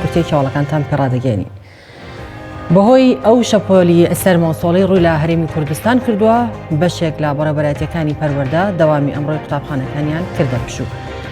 کورتێکی هەواڵەکانتان پێڕادەگەێنین. بەهۆی ئەو شەپۆلی سەرمۆسۆڵی ڕووی لە هەرێمی کوردستان کردووە بەشێک لە بەڕێوەبەرایەتیەکانی پەروەردە دەوامی ئەمڕۆی قوتابخانەکانیان کردە پشوو.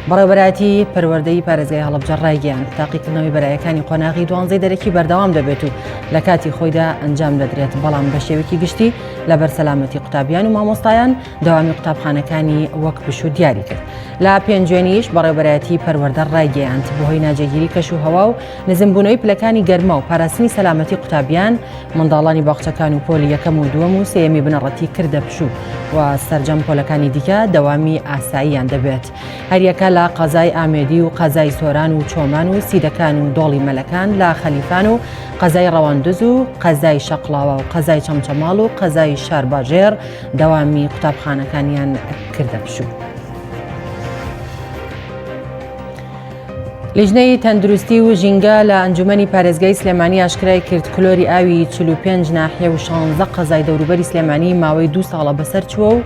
بەڕێوەبەرایەتی پەروەردەی پارێزگای هەڵەبجە ڕایگەیان تاقیکردنەوەی بەرایەکانی قۆناغی 12 دەرەکی بەردەوام دەبێت و لە کاتی خۆیدا ئەنجام دەدرێت، بەڵام بە شێوەیەکی گشتی لەبەر سەلامەتی قوتابیان و مامۆستایان دەوامی قوتابخانەکانی وەک پشوو دیاری کرد. لە پێنجوێنیش بەڕێوەبەرایەتی پەروەردە ڕایگەیاند بەهۆی ناجێگیری کەش و هەوا و نزمبوونەوەی پلەکانی گەرمە و پاراستنی سەلامەتی قوتابیان منداڵانی باخچەکان و پۆلی یەکەم و دووەم و سێیەمی بنەڕەتی کردە پشوو و سەرجەم پۆلەکانی دیکە دەوامی ئاساییان دەبێت. هەریەکە لە قەزای ئامێدی و قەزای سۆران و چۆمان و سیدەکان و دۆڵی مەلەکان لە خەلیفان و قەزای ڕەواندز و قەزای شەقڵاوە و قەزای چەمچەماڵ و قەزای شارباژێر دەوامی قوتابخانەکانیان کردە پشوو. لیژنەی تەندروستی و ژینگە لە ئەنجومەنی پارێزگای سلێمانی ئاشکرای کرد کلۆری ئاوی 45 ناحیە و 16 قەزای دەوروبەری سلێمانی ماوەی 2 ساڵە بەسەر چووە و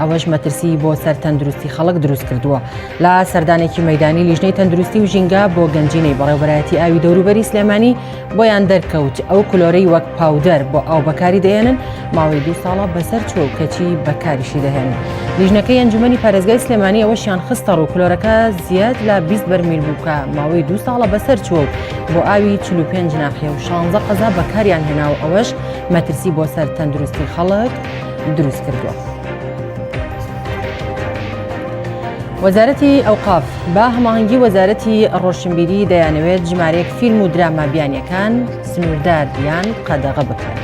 ئەوەش مەترسی بۆ سەر تەندروستی خەڵک دروست کردووە. لە سەردانێکی مەیدانی لیژنەی تەندروستی و ژینگە بۆ گەنجینەی بەڕێوەبەرایەتی ئاوی دەوروبەری سلێمانی بۆیان دەرکەوت ئەو کلۆرەی وەک پاودەر بۆ ئاو بەکاری دەهێنن ماوەی 2 ساڵە بەسەر چووە و کەچی بەکاریشی دەهێنن. لیژنەکەی ئەنجومەنی پارێزگای سلێمانی ئەوەشیان خستە ڕوو کلۆرەکە زیاد لە 20 بەرمیل بوو کە ماوەی 2 ساڵە بەسەر چووە و بۆ ئاوی 45 ناحیە و 16 قەزا بەکاریان هێناوە، ئەوەش مەترسی بۆ سەر تەندروستی خەڵک دروست کردووە. وەزارەتی ئەوقاف با هەماهەنگی وەزارەتی ڕۆشنبیری دەیانەوێت ژمارەیەک فیلم و دراما بیانیەکان سنووردار یان قەدەغە بکرێن.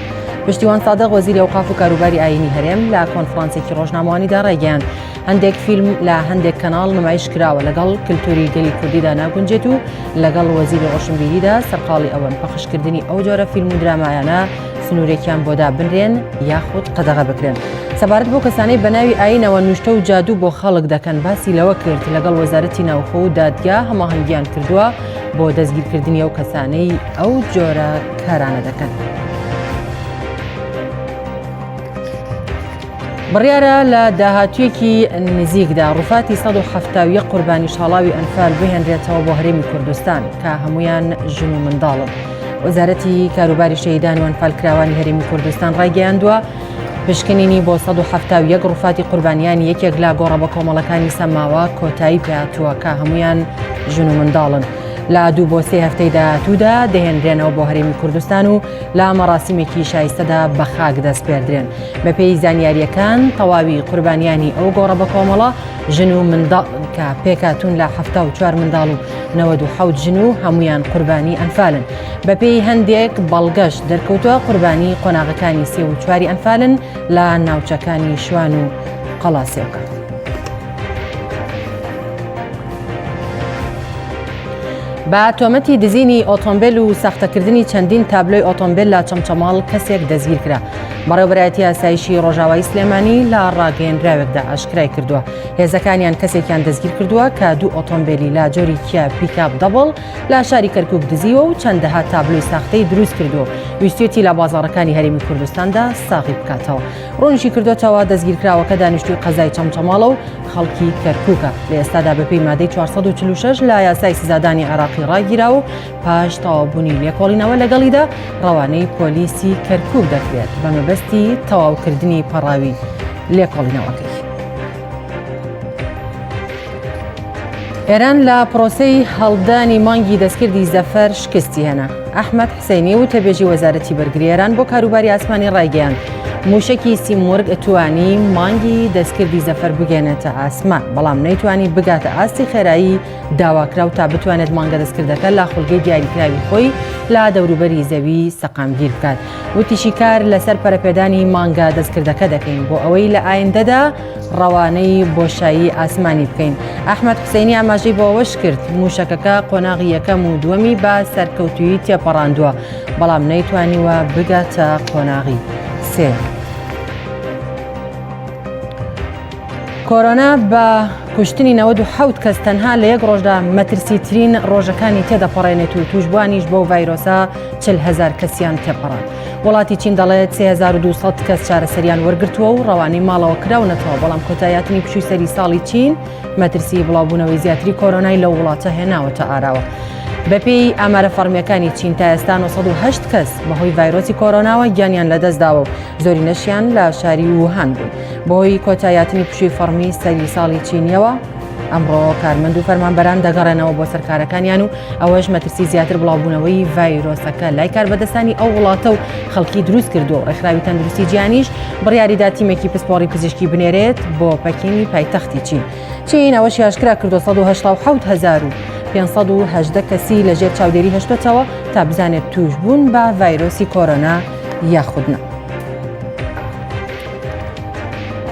پشتیوان سادق وەزیری ئەوقاف و کاروباری ئاینی هەرێم لە کۆنفرانسێکی ڕۆژنامەوانیدا ڕێگەیاند هەندێک فیلم لە هەندێک کەناڵ نمایش کراوە لەگەڵ کللتوری گەلی کوردیدا ناگونجێت و لەگەڵ وەزیری ڕۆشنبیریدا سەرقاڵی ئەوەن پەخشکردنی ئەو جۆرە فیلم و درامایانە سنوورێکیان بۆدا بنرێن یاخود قەدەغە بکرێن. سەبارەت بۆ کەسانەی بەناوی ئاینەوە نوشتە و جادوو بۆ خەڵک دەکەن باسی لەوە کرد لەگەڵ وەزارەتی ناوخۆ و دادگا هەماهەنگیان کردووە بۆ دەستگیرکردنی ئەو کەسانەی ئەو جۆرە کارانە دەکەن. بڕیارە لە داهاتوویەکی نزیکدا ڕووفاتی 171 قوربانی شاڵاوی ئەنفال بهێنرێتەوە بۆ هەرێمی کوردستان کە هەمویان ژن و منداڵن. وەزارەتی کاروباری شەهیدان و ئەنفالکراوانی هەرێمی کوردستان ڕایگەیاندووە پشکنینی بۆ 171 ڕووفاتی قوربانیانی یەکێک لا گۆڕە بە کۆمەڵەکانی سەماوە کۆتایی پێهاتووە کە هەمویان ژن و منداڵن. لە 2 بۆ 3 هەفتەی داهاتوودا دەهێنرێنەوە بۆ هەرێمی کوردستان و لە مەراسیمێکی شایستەدا بە خاک دەست پێدرێن. بەپێی زانیاریەکان تەواوی قوربانیانی ئەو گۆڕە بە کۆمەڵە ژن و منداڵ کە پێکاتون لە 74 منداڵ و 97 ژن و هەمویان قوربانی ئەنفالن. بەپێی هەندێک بەڵگەشت دەرکەوتووە قوربانی قۆناغەکانی 3 و 4 ئەنفالن لە ناوچەکانی شوان و قەڵاسێوکە. با تۆمەتی دزینی ئۆتۆمبیل و سەختەکردنی چەندین تابلۆی ئۆتۆمبیل لە چەمچەماڵ کەسێک دەستگیر کرا. بەڕێوەبەرایەتی ئاسایشی ڕۆژاوای سلێمانی لە ڕاگەیەنراوێکدا ئاشکرای کردووە هێزەکانیان کەسێکیان دەستگیر کردووە کە 2 ئۆتۆمبیلی لا جۆری کیا پیکاپ دەبڵ لە شاری کەرکووک دزیوە و چەندەها تابلۆی ساختەی دروست کردووە ویستێتی لە بازاڕەکانی هەرێمی کوردستاندا ساغی بکاتەوە. ڕۆنشی کردوێتەوە دەستگیرکراوەکە دانیشتووی قەزای چەمچەماڵە و خەڵکی کەرکووکە. لە ئێستادا بەپێی مادەی 446 لە یاسای سزادانی عێراقی ڕاگیرا و پاش تەواوبوونی لێکۆڵینەوە لەگەڵیدا ڕەوانەی پۆلیسی کەرکووک دەکرێت بە مەبەستی تەواوکردنی پەڕاوی لێکۆڵینەوەکەی. ئێران لە پرۆسەی هەڵدانی مانگی دەستکردی زەفەر شکستی هێنا. ئەحمەد حسەینی و تەبێژی وەزارەتی بەرگری ئێران بۆ کاروباری ئاسمانی ڕایگەیاند موشکی سیمرغ ئەتوانی مانگی دەستکردی زەفەر بگەێنێتە ئاسمان، بەڵام نەیتوانی بگاتە ئاستی خێرایی داواکراو تا بتوانێت مانگە دەستکردەکە لە خولگەی دیاریکراوی خۆی لا دەوروبەری زەوی سەقامگیر بکات. وتیشی کار لەسەر پەرەپێدانی مانگە دەستکردەکە دەکەین بۆ ئەوەی لە ئایندەدا ڕەوانەی بۆشایی ئاسمانی بکەین. ئەحمەد حسەینی ئاماژەی بۆ ئەوەش کرد موشەکەکە قۆناغی یەکەم و دووەمی بە سەرکەوتووی تێپەڕاندووە، بەڵام نەیتوانیوە بگاتە قۆناغی سێ. کۆرۆنا بە کوشتنی 97 کەس تەنها لە یەک ڕۆژدا مەترسیترین ڕۆژەکانی تێدەپەڕێنێت و توشبوانیش بەو ڤایرۆسە 40,000 کەسیان تێپەڕان. وڵاتی چین دەڵێت 3200 کەس چارەسەریان وەرگرتووە و ڕەوانەی ماڵەوە کراونەتەوە، بەڵام کۆتاییاتنی پشووی سەری ساڵی چین مەترسی بڵاوبوونەوەی زیاتری کۆرۆنای لە وڵاتە هێناوەتە ئاراوە. بەپێی ئامارە فەرمیەکانی چین تا ئێستا 908 کەس بەهۆی ڤایرۆسی کۆرۆناوە گیانیان لەدەستداوە و زۆری نەشیان لە شاری ووهان بوون. بەهۆی کۆتاییاتنی پشووی فەرمی سەری ساڵی چینیەوە ئەمڕۆ کارمەند و فەرمانبەران دەگەڕێنەوە بۆ سەرکارەکانیان و ئەوەش مەترسی زیاتر بڵاوبوونەوەی ڤایرۆسەکە لای کاربەدەستانی ئەو وڵاتە و خەڵکی دروست کردو. ڕێکخراوی تەندروستی جیهانیش بڕیاریدا تیمێکی پسپۆڕی پزیشکی بنێرێت بۆ پەکینی پایتەختی چین. چین ئەوەشی ئاشکرا کردو 187,518 کەسی لەژێر چاودێری هەشتوتەوە تا بزانێت توش بوون بە ڤایرۆسی کۆرۆنا یاخودنا.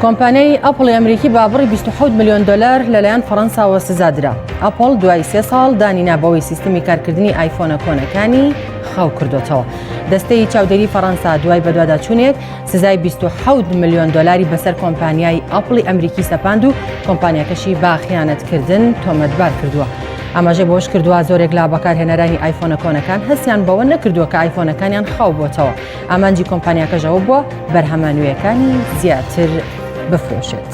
کۆمپانیای ئەپڵی ئەمریکی بابڕی 27 ملیۆن دلار لەلایەن فەڕەنساوە سزادرا. ئەپڵ دوای 3 ساڵ دانینابەوەی سیستمی کارکردنی ئایفۆنە کۆنەکانی خاو کردوتەوە. دەستەی چاودێری فەڕەنسا دوای بەدواداچوونێک سزای 27 ملیۆن دلاری بەسەر کۆمپانیای ئەپڵی ئەمریکی سەپاند و کۆمپانیاکەشی با خیانەتکردن تۆمەتبار کردووە. ئەمەژە بۆش کردووە زۆرێک لا بەکارهێنەرانی ئایفۆنە کۆنەکان هەستیان بەوە نەکردووە کە ئایفۆنەکانیان خاو بۆتەوە. ئامانجی کۆمپانیاکەژەوە بووە بەرهەمانویەکانی زیاتر بفرۆشێت.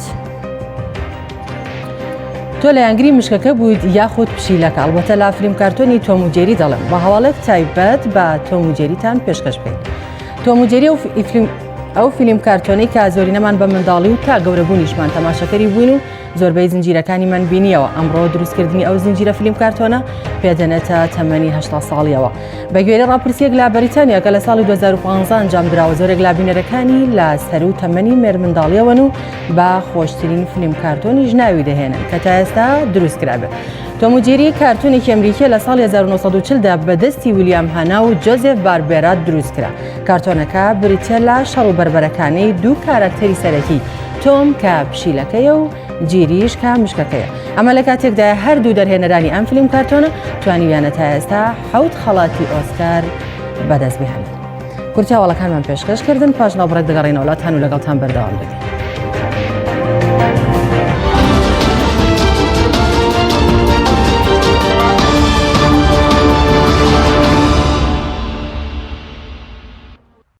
تۆ لە یانگری مشکەکە بوویت یاخود پشیلەکە، ئەڵبەتە لا فیلم کارتۆنی تۆم و جێری دەڵێم بە هەواڵێک تایبەت بە تۆم و جێریتان پێشکەش بکەین. تۆم و جێری ئەو فیلم کارتۆنی کە زۆرینەمان بە منداڵی و تا گەورەبوونیشمان تەماشەکەری بووین و زۆربەی زنجیرەکانیمان بینیەوە. ئەمڕۆ دروستکردنی ئەو زنجیرە فیلم کارتۆنە پێدەنێتە تەمەنی 80 ساڵیەوە. بە گوێرەی ڕاپرسیەک لە بەریتانیا کە لە ساڵی 2015 ئەنجام درراوە زۆرێک لا بینەرەکانی لە سەر و تەمەنی مێرمنداڵیەوەن و بە خۆشترین فیلم کارتۆنی ژناوی دەهێنن کە تا ئێستا دروستکرابێت. تۆم و جێری کارتۆنێکی ئەمریکی لە ساڵی 1940دا بەدەستی ویلیام هانا و جۆزێف باربێرات دروستکرا. کارتۆنەکە بریتە لە شەڕ و بەربەرەکانەی دوو کارەکتەری سەرەکی، تۆم کە پشیلەکەیە و جێریش کە مشکەکەیە. ئەمە لە کاتێکدا هەردوو دەرهێنەرانی ئەم فیلم کارتۆنە توانیویانە تا ئێستا 7 خەڵاتی ئۆسکار بەدەست بهێنن. کورتیاوەڵەکانمان پێشکەشکردن پاش ناوبڕێک دەگەڕێنەوە وڵاتان و لەگەڵتان بەردەوام دەکەین.